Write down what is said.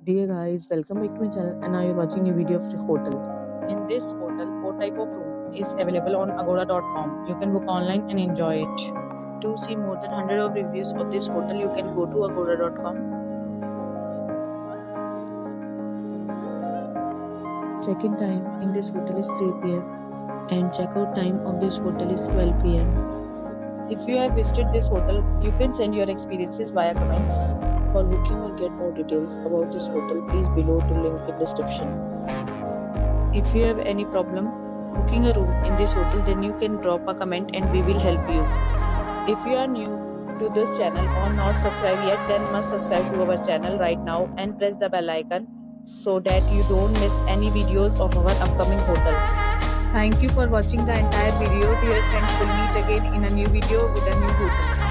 Dear guys, welcome back to my channel and now you're watching a video of the hotel. In this hotel, 4 type of room is available on agoda.com. You can book online and enjoy it. To see more than 100 of reviews of this hotel, you can go to agoda.com. Check-in time in this hotel is 3 p.m. and check-out time of this hotel is 12 p.m. If you have visited this hotel, you can send your experiences via comments. For booking or get more details about this hotel, please below to link in description. If you have any problem booking a room in this hotel, then you can drop a comment and we will help you. If you are new to this channel or not subscribed yet, then must subscribe to our channel right now and press the bell icon so that you don't miss any videos of our upcoming hotel. Thank you for watching the entire video. Dear friends, we'll meet again in a new video with a new hotel.